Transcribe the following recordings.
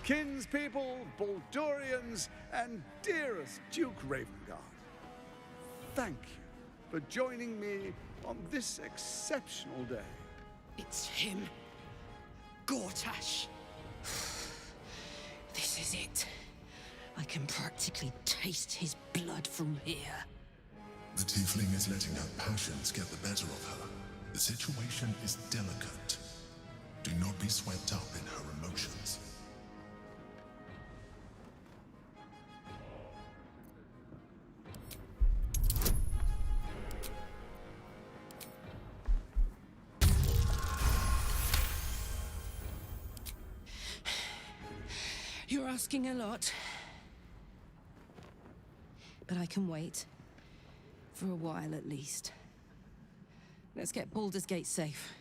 kinspeople, Baldurians, and dearest Duke Ravengard. Thank you for joining me on this exceptional day. It's him. Gortash. This is it. I can practically taste his blood from here. The tiefling is letting her passions get the better of her. The situation is delicate. Do not be swept up in her emotions. You're asking a lot. But I can wait. For a while, at least. Let's get Baldur's Gate safe.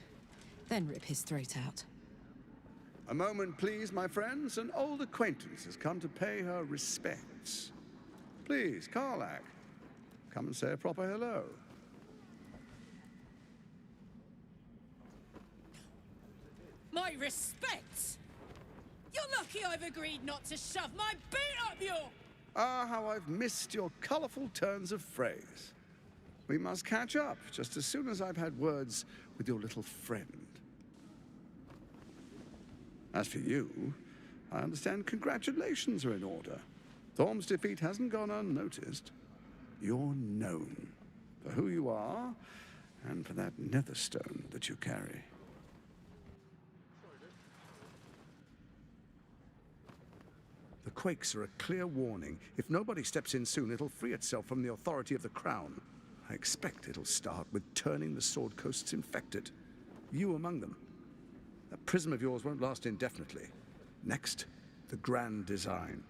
Then rip his throat out. A moment, please, my friends. An old acquaintance has come to pay her respects. Please, Karlach, come and say a proper hello. My respects! You're lucky I've agreed not to shove my boot up your... Ah, how I've missed your colorful turns of phrase. We must catch up just as soon as I've had words with your little friend. As for you, I understand congratulations are in order. Thorm's defeat hasn't gone unnoticed. You're known for who you are and for that netherstone that you carry. The quakes are a clear warning. If nobody steps in soon, it'll free itself from the authority of the crown. I expect it'll start with turning the Sword Coasts infected. You among them. That prism of yours won't last indefinitely. Next, the grand design.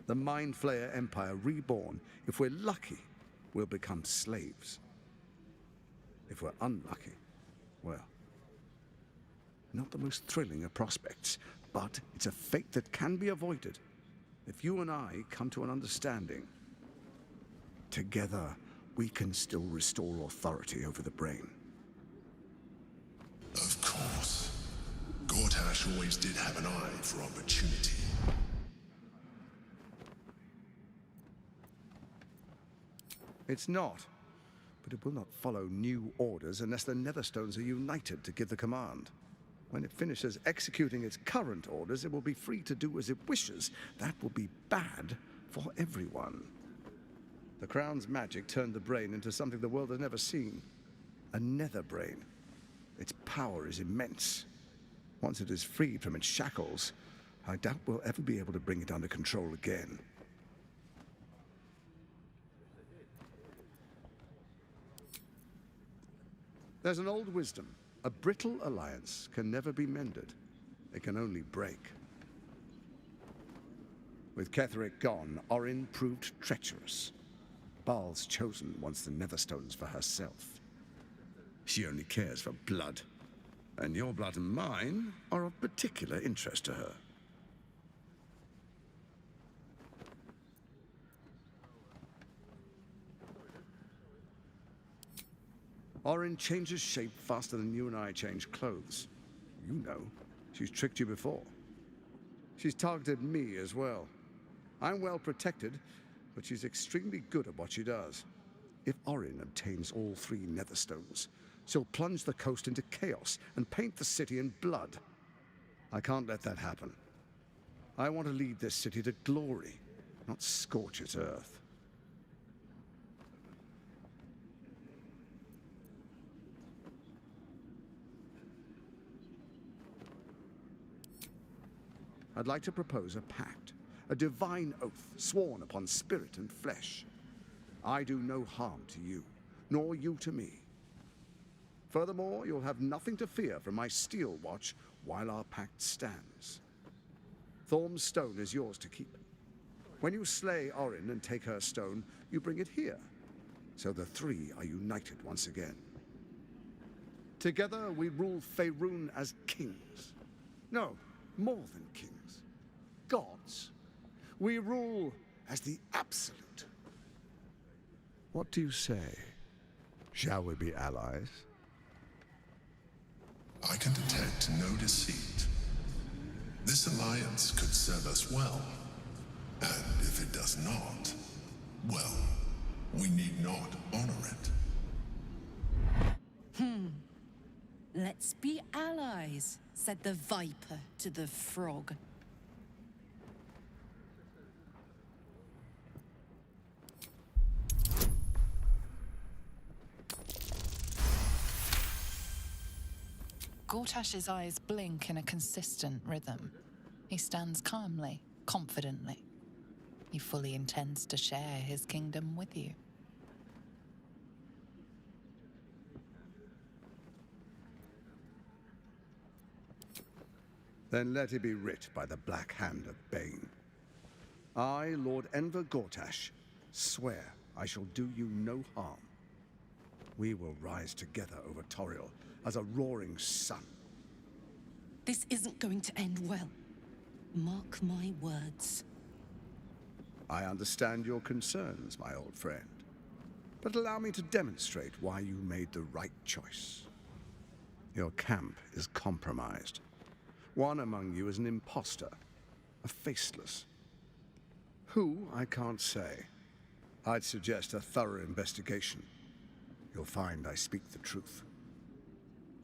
The Mind Flayer Empire reborn. If we're lucky, we'll become slaves. If we're unlucky, well, not the most thrilling of prospects, but it's a fate that can be avoided. If you and I come to an understanding, together we can still restore authority over the brain. Of course. Gortash always did have an eye for opportunity. It's not, but it will not follow new orders unless the Netherstones are united to give the command. When it finishes executing its current orders, it will be free to do as it wishes. That will be bad for everyone. The Crown's magic turned the brain into something the world has never seen. A nether brain. Its power is immense. Once it is freed from its shackles, I doubt we'll ever be able to bring it under control again. There's an old wisdom. A brittle alliance can never be mended. It can only break. With Ketheric gone, Orin proved treacherous. Baal's chosen wants the Netherstones for herself. She only cares for blood. And your blood and mine are of particular interest to her. Orin changes shape faster than you and I change clothes. You know, she's tricked you before. She's targeted me as well. I'm well protected, but she's extremely good at what she does. If Orin obtains all 3 Netherstones, she'll plunge the coast into chaos and paint the city in blood. I can't let that happen. I want to lead this city to glory, not scorch its earth. I'd like to propose a pact, a divine oath sworn upon spirit and flesh. I do no harm to you, nor you to me. Furthermore, you'll have nothing to fear from my steel watch while our pact stands. Thorm's stone is yours to keep. When you slay Orin and take her stone, you bring it here, so the 3 are united once again. Together we rule Faerun as kings. No, more than kings. Gods. We rule as the absolute. What do you say? Shall we be allies? I can detect no deceit. This alliance could serve us well. And if it does not, well, we need not honor it. Let's be allies, said the viper to the frog. Gortash's eyes blink in a consistent rhythm. He stands calmly, confidently. He fully intends to share his kingdom with you. Then let it be writ by the Black Hand of Bane. I, Lord Enver Gortash, swear I shall do you no harm. We will rise together over Toriel as a roaring sun. This isn't going to end well. Mark my words. I understand your concerns, my old friend. But allow me to demonstrate why you made the right choice. Your camp is compromised. One among you is an imposter, a faceless. Who, I can't say. I'd suggest a thorough investigation. You'll find I speak the truth.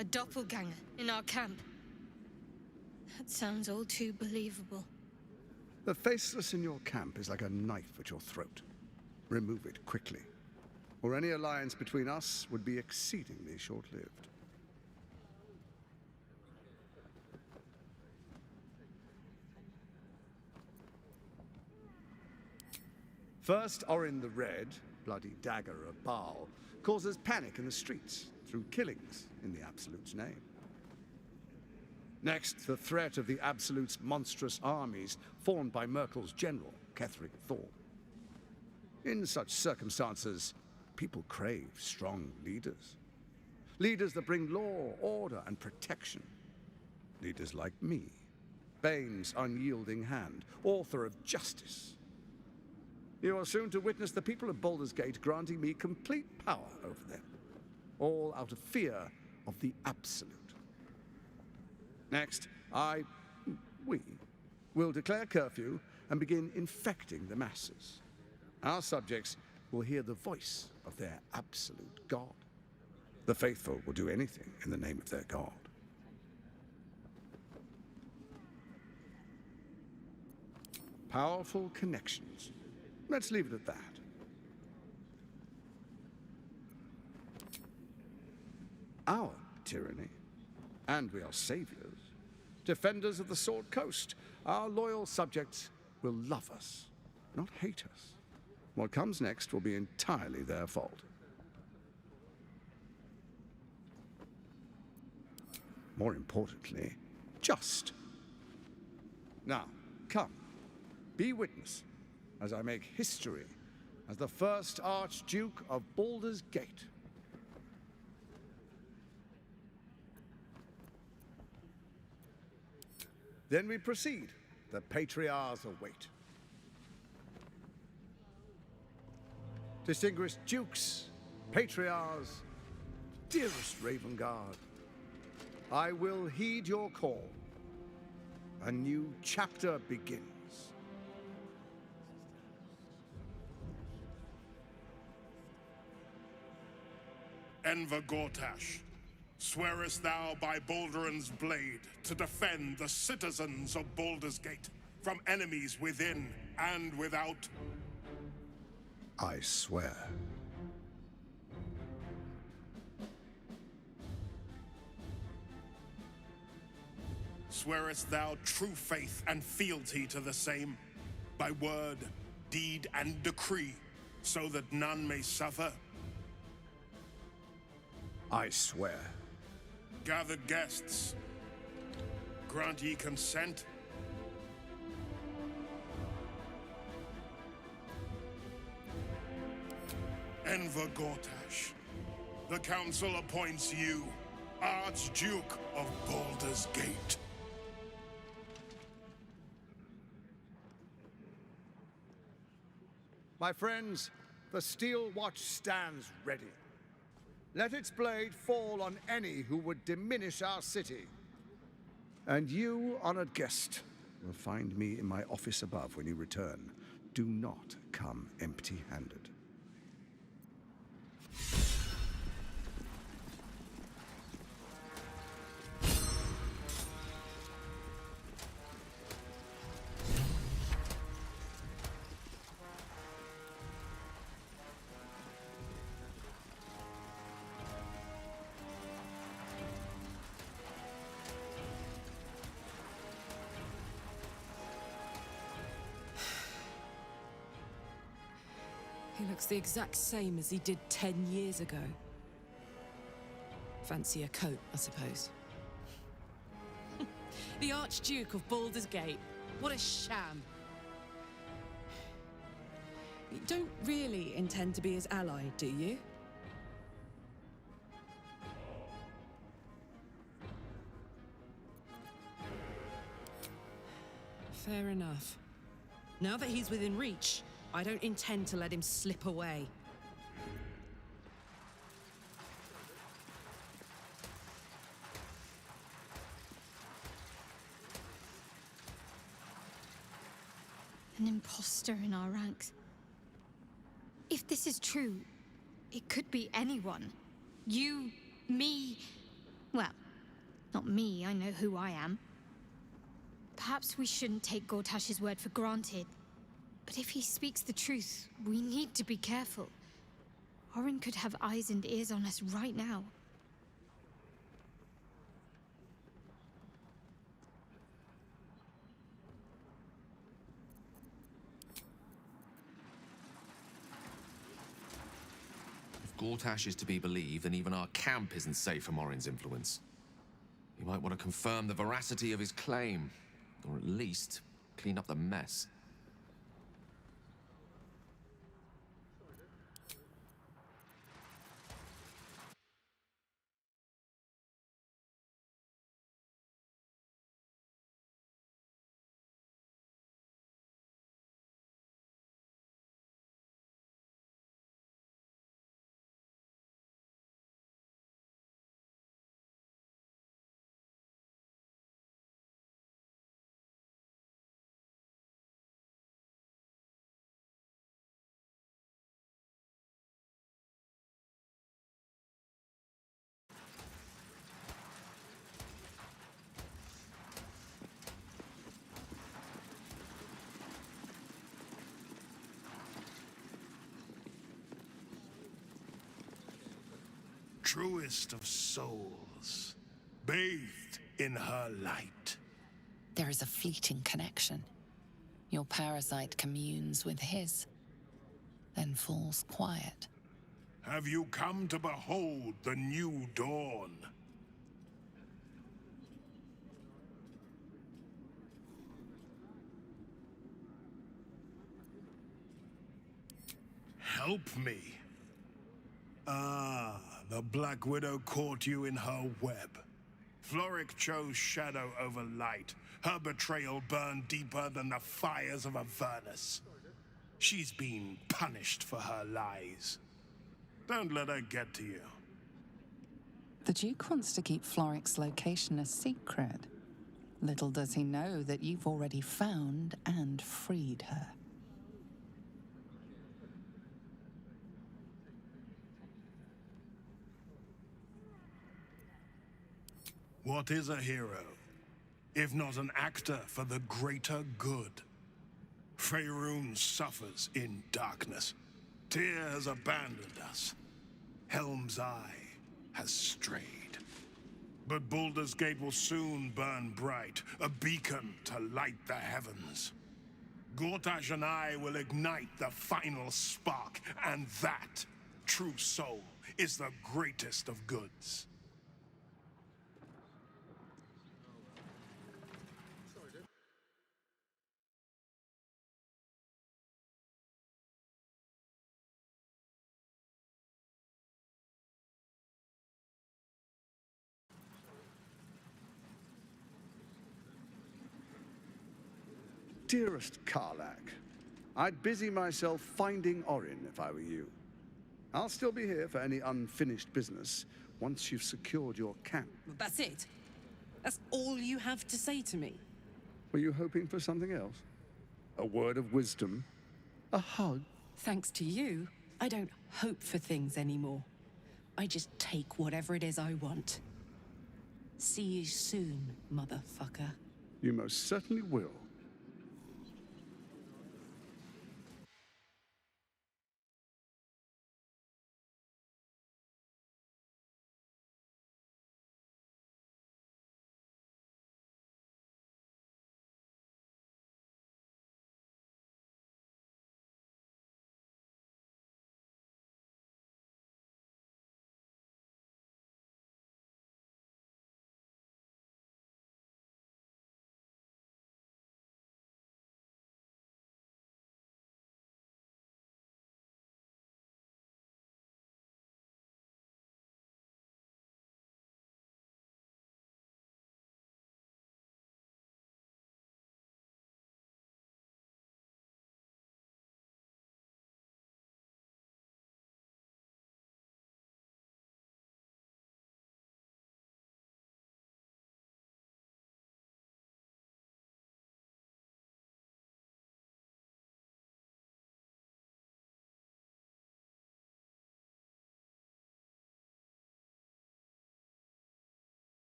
A doppelganger in our camp. That sounds all too believable. The faceless in your camp is like a knife at your throat. Remove it quickly, or any alliance between us would be exceedingly short-lived. First, Orin the Red, bloody dagger of Baal, causes panic in the streets through killings in the Absolute's name. Next, the threat of the Absolute's monstrous armies formed by Merkel's general, Ketheric Thorn. In such circumstances, people crave strong leaders. Leaders that bring law, order, and protection. Leaders like me, Bane's unyielding hand, author of justice. You are soon to witness the people of Baldur's Gate granting me complete power over them, all out of fear of the Absolute. Next, we will declare curfew and begin infecting the masses. Our subjects will hear the voice of their absolute God. The faithful will do anything in the name of their God. Powerful connections. Let's leave it at that. Our tyranny, and we are saviors, defenders of the Sword Coast. Our loyal subjects will love us, not hate us. What comes next will be entirely their fault. More importantly, just. Now, come, be witness as I make history as the first Archduke of Baldur's Gate. Then we proceed. The Patriarchs await. Distinguished Dukes, Patriarchs, dearest Ravengard, I will heed your call. A new chapter begins. Enver Gortash, swearest thou by Balduran's blade to defend the citizens of Baldur's Gate from enemies within and without? I swear. Swearest thou true faith and fealty to the same, by word, deed, and decree, so that none may suffer? I swear. Gathered guests, grant ye consent? Enver Gortash, the Council appoints you Archduke of Baldur's Gate. My friends, the Steel Watch stands ready. Let its blade fall on any who would diminish our city. And you, honored guest, will find me in my office above when you return. Do not come empty-handed. He looks the exact same as he did 10 years ago. Fancy a coat, I suppose. The Archduke of Baldur's Gate. What a sham. You don't really intend to be his ally, do you? Fair enough. Now that he's within reach, I don't intend to let him slip away. An imposter in our ranks. If this is true, it could be anyone. You, me... Well, not me, I know who I am. Perhaps we shouldn't take Gortash's word for granted. But if he speaks the truth, we need to be careful. Orin could have eyes and ears on us right now. If Gortash is to be believed, then even our camp isn't safe from Orin's influence. You might want to confirm the veracity of his claim, or at least clean up the mess. Truest of souls, bathed in her light. There is a fleeting connection. Your parasite communes with his, then falls quiet. Have you come to behold the new dawn? Help me. Ah, the Black Widow caught you in her web. Floric chose shadow over light. Her betrayal burned deeper than the fires of Avernus. She's been punished for her lies. Don't let her get to you. The Duke wants to keep Floric's location a secret. Little does he know that you've already found and freed her. What is a hero, if not an actor for the greater good? Faerun suffers in darkness. Tyr has abandoned us. Helm's Eye has strayed. But Baldur's Gate will soon burn bright, a beacon to light the heavens. Gortash and I will ignite the final spark, and that, true soul, is the greatest of goods. Dearest Karlach, I'd busy myself finding Orin if I were you. I'll still be here for any unfinished business once you've secured your camp. That's it. That's all you have to say to me? Were you hoping for something else? A word of wisdom? A hug? Thanks to you, I don't hope for things anymore. I just take whatever it is I want. See you soon, motherfucker. You most certainly will.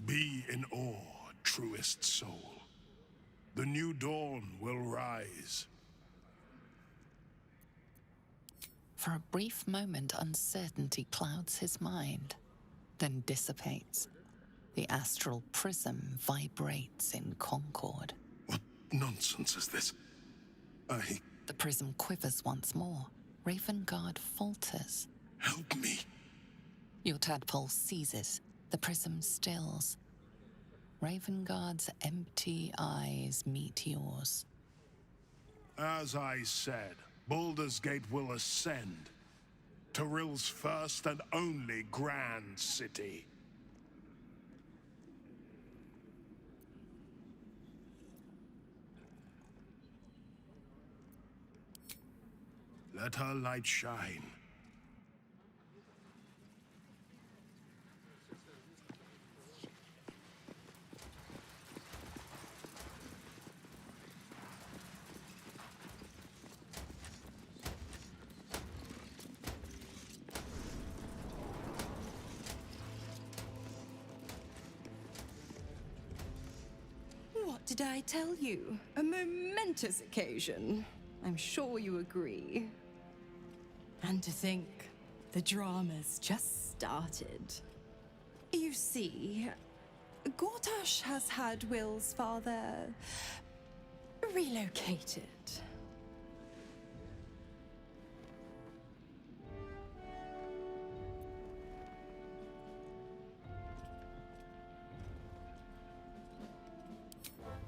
Be in awe, truest soul. The new dawn will rise. For a brief moment, uncertainty clouds his mind, then dissipates. The astral prism vibrates in concord. What nonsense is this? The prism quivers once more. Ravengard falters. Help me. Your tadpole seizes. The prism stills. Ravengard's empty eyes meet yours. As I said, Baldur's Gate will ascend. Tyrill's first and only grand city. Let her light shine. What did I tell you? A momentous occasion. I'm sure you agree. And to think, the drama's just started. You see, Gortash has had Will's father relocated.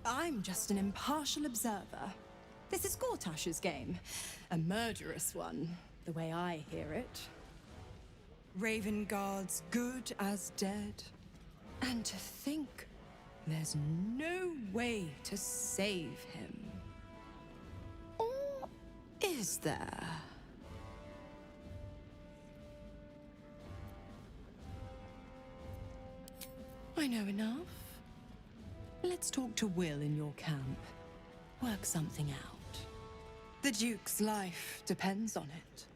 I'm just an impartial observer. This is Gortash's game. A murderous one, the way I hear it. Raven Guard's good as dead. And to think there's no way to save him. Or is there? I know enough. Let's talk to Will in your camp. Work something out. The Duke's life depends on it.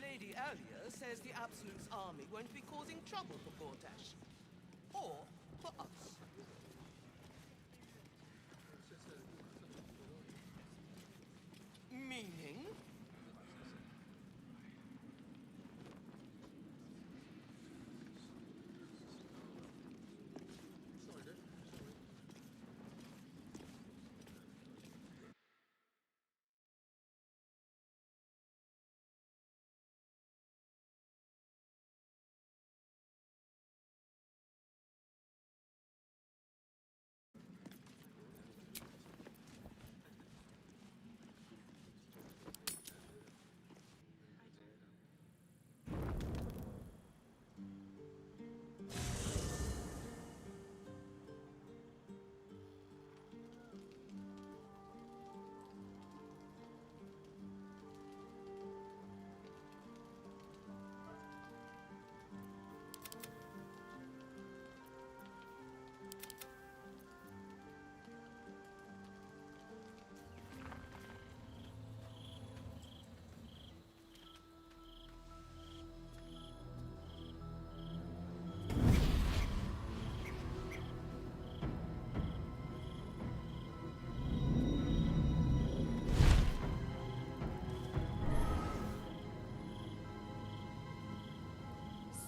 Lady Alia says the Absolute's army won't be causing trouble for Gortash. Or for us. Meaning?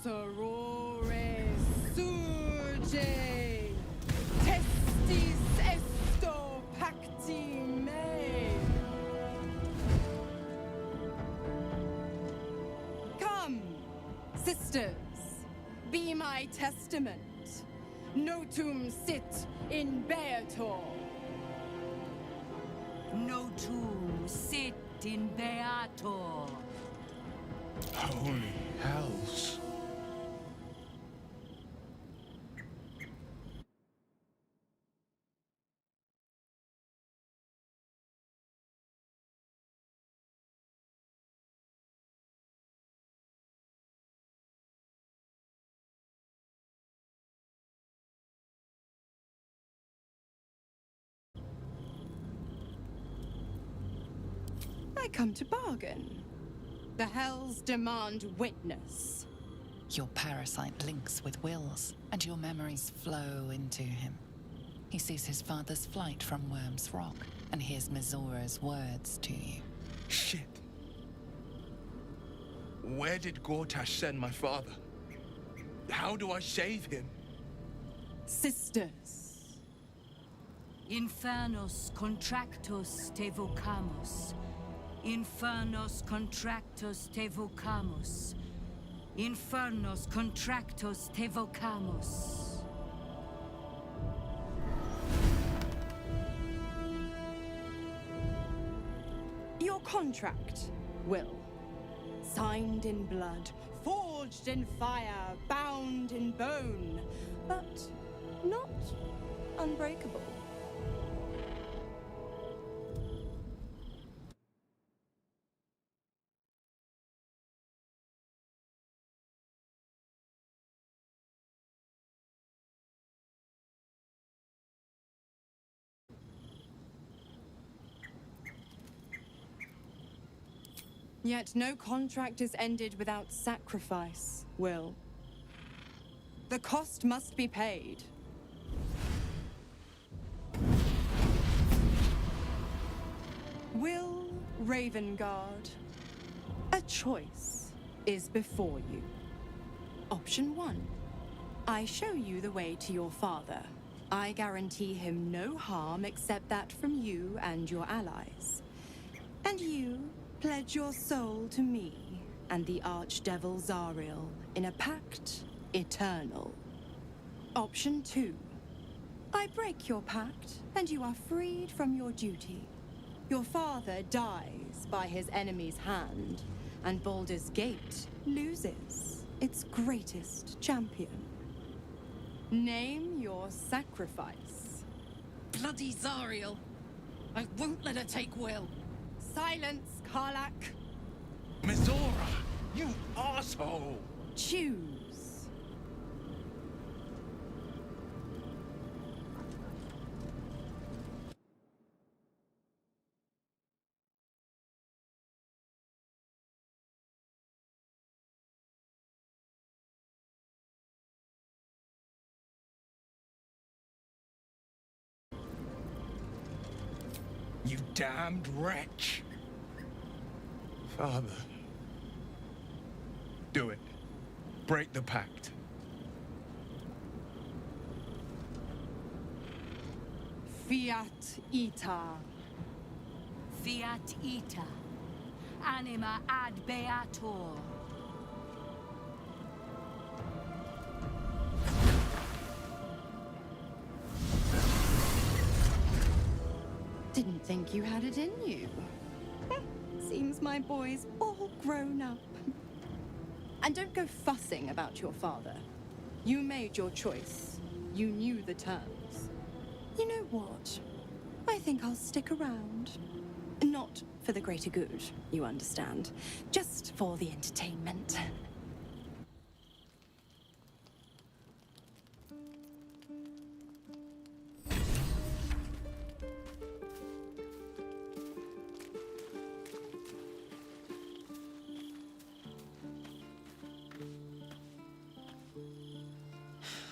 Sorore surge, testis esto pacti me. Come, sisters, be my testament. Notum sit in beator. Notum sit in beator. Holy hells. I come to bargain. The hells demand witness. Your parasite links with Will's, and your memories flow into him. He sees his father's flight from Worm's Rock, and hears Mizora's words to you. Shit. Where did Gortash send my father? How do I save him? Sisters. Infernos contractus te vocamus. Infernos contractus te vocamus. Infernos contractus te vocamus. Your contract, Will. Signed in blood, forged in fire, bound in bone, but not unbreakable. Yet no contract is ended without sacrifice, Will. The cost must be paid. Ravengard, a choice is before you. Option 1. I show you the way to your father. I guarantee him no harm except that from you and your allies. And you pledge your soul to me and the Archdevil Zariel in a pact eternal. Option 2. I break your pact, and you are freed from your duty. Your father dies by his enemy's hand, and Baldur's Gate loses its greatest champion. Name your sacrifice. Bloody Zariel. I won't let her take Will. Silence, Karlak. Mizora, you asshole! Choose. You damned wretch! Father. Do it. Break the pact. Fiat Ita. Fiat ita. Anima ad beator. Didn't think you had it in you. Seems my boy's all grown up. And don't go fussing about your father. You made your choice. You knew the terms. You know what? I think I'll stick around. Not for the greater good, you understand. Just for the entertainment.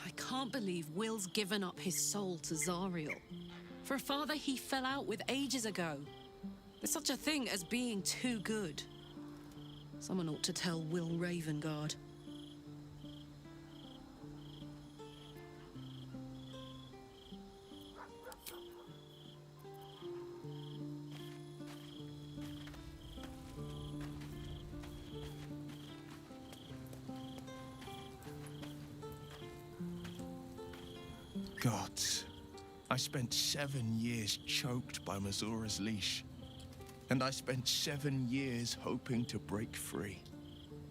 I can't believe Will's given up his soul to Zariel. For a father he fell out with ages ago. There's such a thing as being too good. Someone ought to tell Will Ravengard. Gods, I spent 7 years choked by Mizora's leash. And I spent 7 years hoping to break free.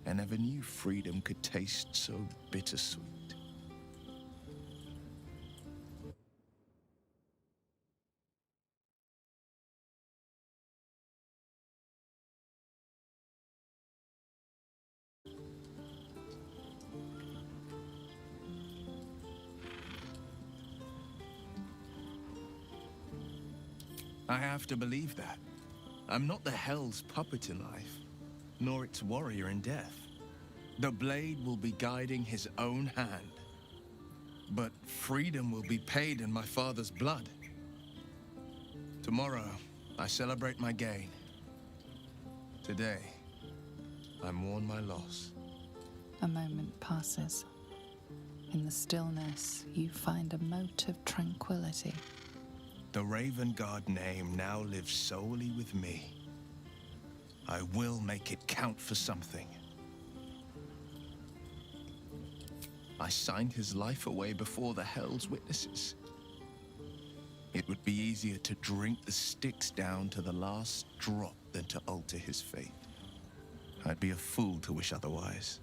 I never knew freedom could taste so bittersweet. I have to believe that. I'm not the Hell's puppet in life, nor its warrior in death. The blade will be guiding his own hand. But freedom will be paid in my father's blood. Tomorrow, I celebrate my gain. Today, I mourn my loss. A moment passes. In the stillness, you find a mote of tranquility. The Ravengard name now lives solely with me. I will make it count for something. I signed his life away before the Hell's witnesses. It would be easier to drink the Styx down to the last drop than to alter his fate. I'd be a fool to wish otherwise.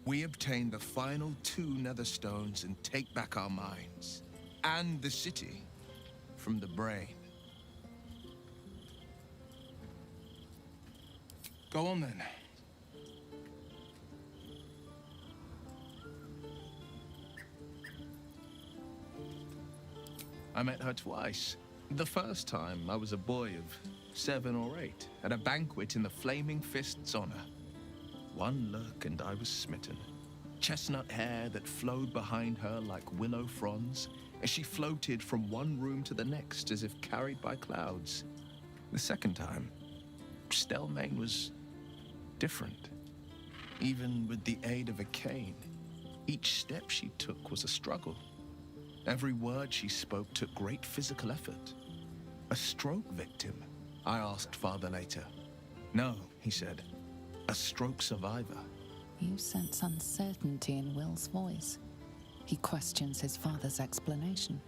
We obtain the final 2 Netherstones and take back our minds. And the city from the brain. Go on then. I met her twice. The first time, I was a boy of 7 or 8, at a banquet in the Flaming Fist's honor. One look and I was smitten. Chestnut hair that flowed behind her like willow fronds, as she floated from one room to the next as if carried by clouds. The second time, Stelmane was different. Even with the aid of a cane, each step she took was a struggle. Every word she spoke took great physical effort. A stroke victim? I asked Father later. No, he said. A stroke survivor. You sense uncertainty in Will's voice. He questions his father's explanation.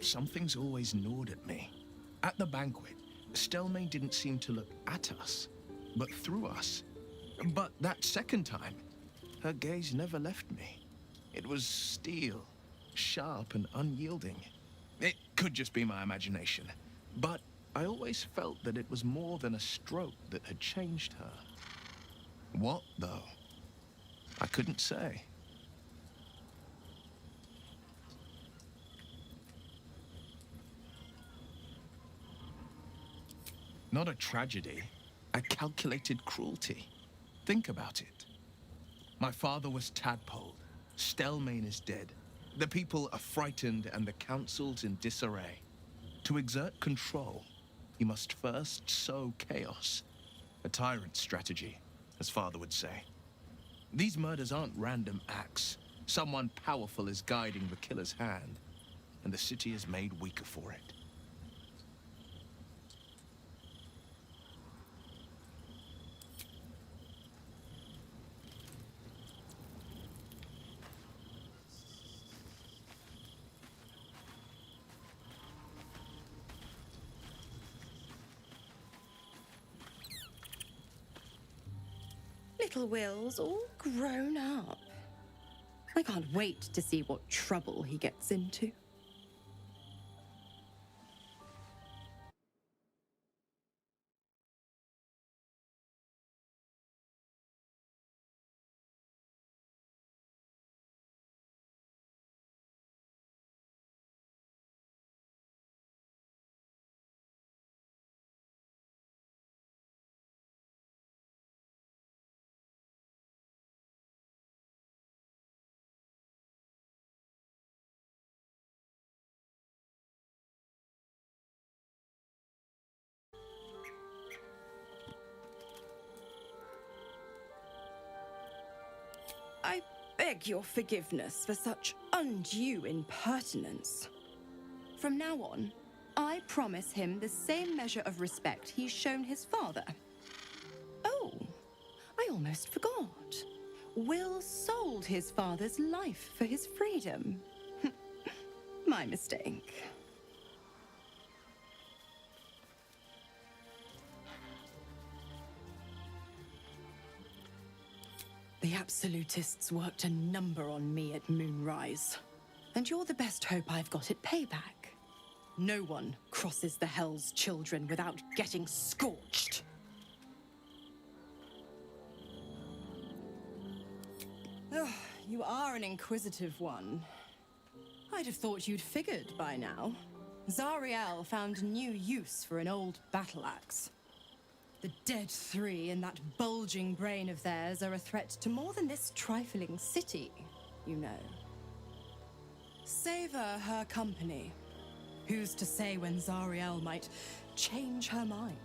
Something's always gnawed at me. At the banquet, Stelmane didn't seem to look at us, but through us. But that second time, her gaze never left me. It was steel, sharp and unyielding. It could just be my imagination, but I always felt that it was more than a stroke that had changed her. What, though? I couldn't say. Not a tragedy, a calculated cruelty. Think about it. My father was tadpoled. Stelmane is dead. The people are frightened and the council's in disarray. To exert control, you must first sow chaos. A tyrant's strategy, as father would say. These murders aren't random acts. Someone powerful is guiding the killer's hand, and the city is made weaker for it. Little Will's all grown up. I can't wait to see what trouble he gets into. I beg your forgiveness for such undue impertinence. From now on, I promise him the same measure of respect he's shown his father. Oh, I almost forgot. Will sold his father's life for his freedom. My mistake. The Absolutists worked a number on me at Moonrise. And you're the best hope I've got at payback. No one crosses the Hell's Children without getting scorched. Ugh, you are an inquisitive one. I'd have thought you'd figured by now. Zariel found new use for an old battle axe. The dead three in that bulging brain of theirs are a threat to more than this trifling city, you know. Savor her company. Who's to say when Zariel might change her mind?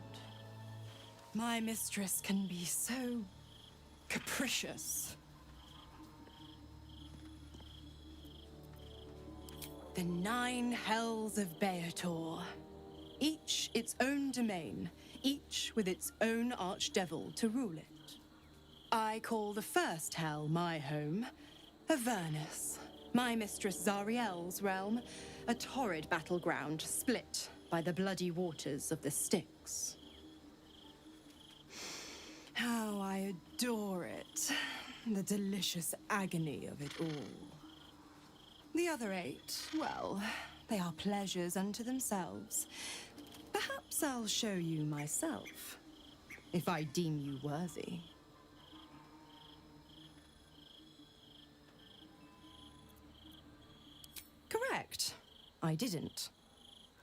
My mistress can be so capricious. The 9 hells of Beauties. Each its own domain, each with its own archdevil to rule it. I call the first hell my home, Avernus. My mistress Zariel's realm, a torrid battleground split by the bloody waters of the Styx. How I adore it, the delicious agony of it all. The other 8, well, they are pleasures unto themselves. Perhaps I'll show you myself, if I deem you worthy. Correct. I didn't.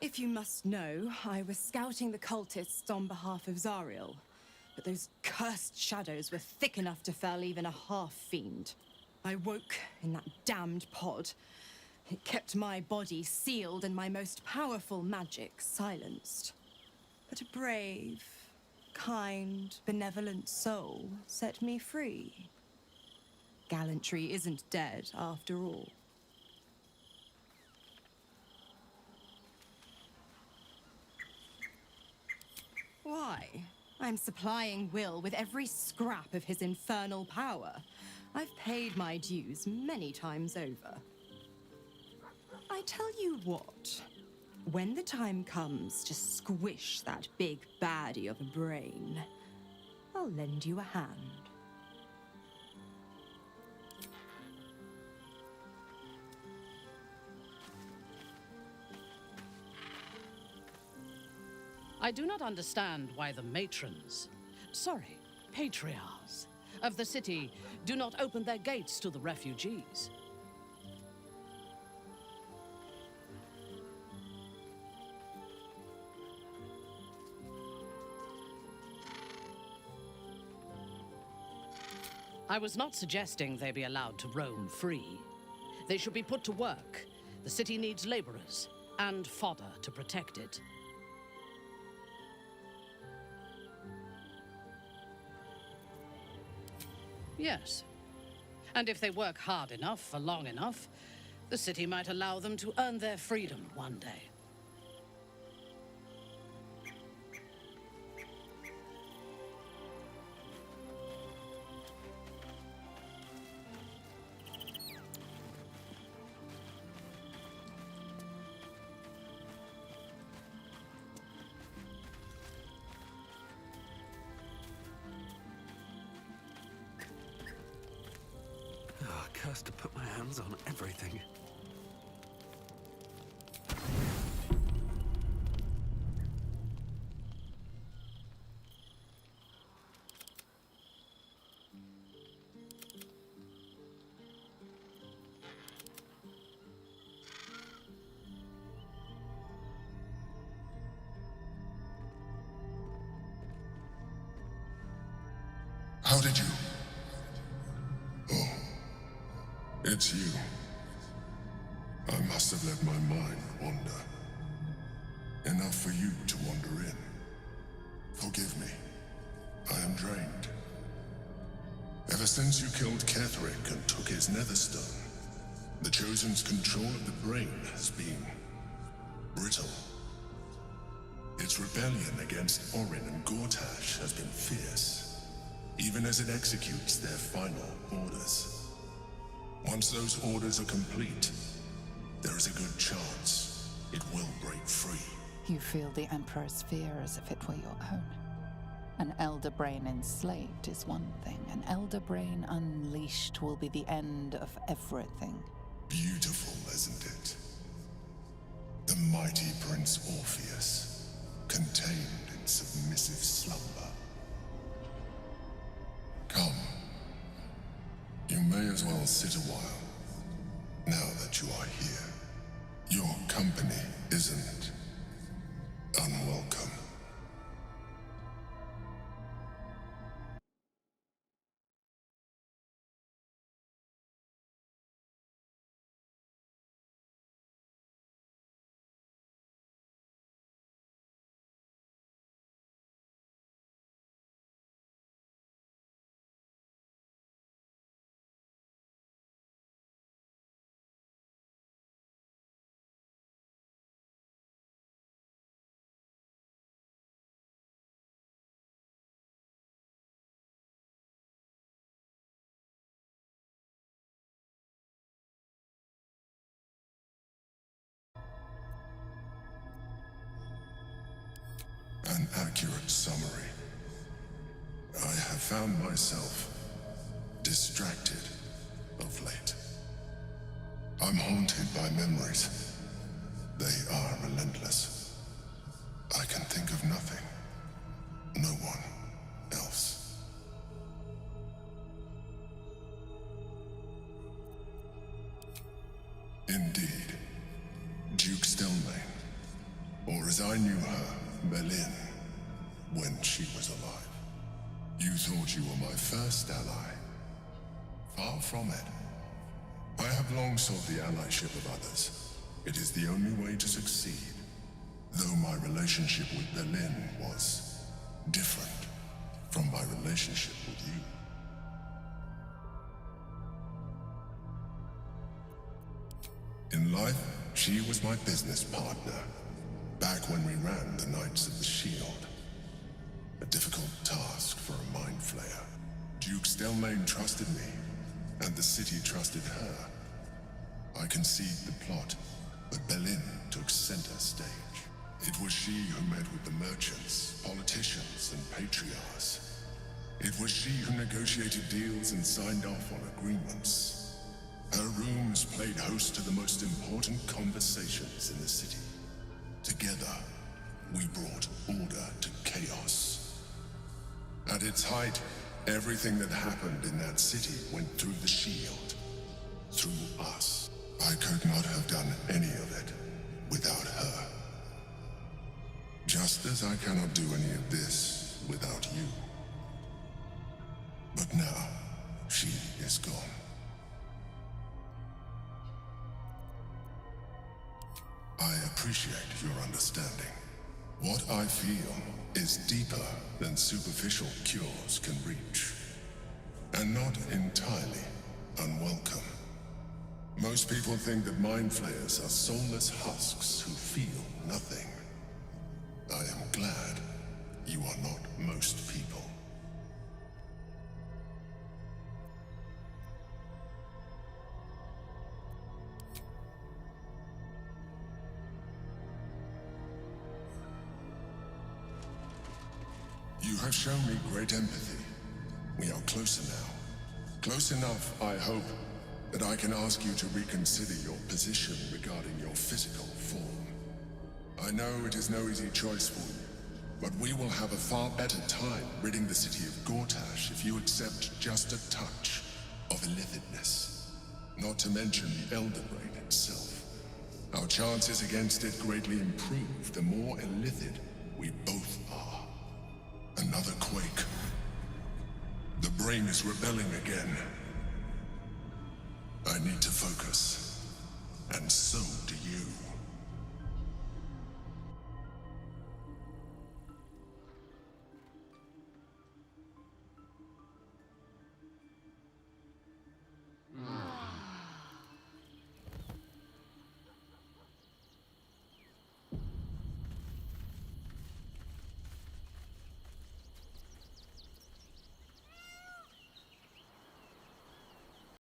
If you must know, I was scouting the cultists on behalf of Zariel, but those cursed shadows were thick enough to fell even a half-fiend. I woke in that damned pod. It kept my body sealed and my most powerful magic silenced. But a brave, kind, benevolent soul set me free. Gallantry isn't dead, after all. Why? I'm supplying Will with every scrap of his infernal power. I've paid my dues many times over. I tell you what, when the time comes to squish that big baddie of a brain, I'll lend you a hand. I do not understand why the patriarchs of the city do not open their gates to the refugees. I was not suggesting they be allowed to roam free. They should be put to work. The city needs laborers and fodder to protect it. Yes. And if they work hard enough for long enough, the city might allow them to earn their freedom one day. Cursed to put my hands on everything. How did you? Oh, it's you. I must have let my mind wander. Enough for you to wander in. Forgive me. I am drained. Ever since you killed Ketherick and took his netherstone, the Chosen's control of the brain has been brittle. Its rebellion against Orin and Gortash has been fierce, even as it executes their final orders. Once those orders are complete, there is a good chance it will break free. You feel the Emperor's fear as if it were your own. An elder brain enslaved is one thing. An elder brain unleashed will be the end of everything. Beautiful, isn't it? The mighty Prince Orpheus, contained in submissive slumber. Come. You may as well sit a while, now that you are here. Your company isn't unwelcome. An accurate summary. I have found myself distracted of late. I'm haunted by memories. They are relentless. I can think of nothing. No one else. Indeed. Duke's as I knew her, Berlin, when she was alive. You thought you were my first ally. Far from it. I have long sought the allyship of others. It is the only way to succeed. Though my relationship with Berlin was different from my relationship with you. In life, she was my business partner, back when we ran the Knights of the Shield. A difficult task for a mind flayer. Duke Stelmane trusted me, and the city trusted her. I conceived the plot, but Berlin took center stage. It was she who met with the merchants, politicians, and patriarchs. It was she who negotiated deals and signed off on agreements. Her rooms played host to the most important conversations in the city. Together, we brought order to chaos. At its height, everything that happened in that city went through the shield. Through us. I could not have done any of it without her. Just as I cannot do any of this without you. But now, she is gone. I appreciate your understanding. What I feel is deeper than superficial cures can reach. And not entirely unwelcome. Most people think that mind flayers are soulless husks who feel nothing. I am glad you are not most people. You have shown me great empathy. We are closer now. Close enough, I hope, that I can ask you to reconsider your position regarding your physical form. I know it is no easy choice for you, but we will have a far better time ridding the city of Gortash if you accept just a touch of illithidness. Not to mention the Elder Brain itself. Our chances against it greatly improve the more illithid we both are. Another quake. The brain is rebelling again. I need to focus. And so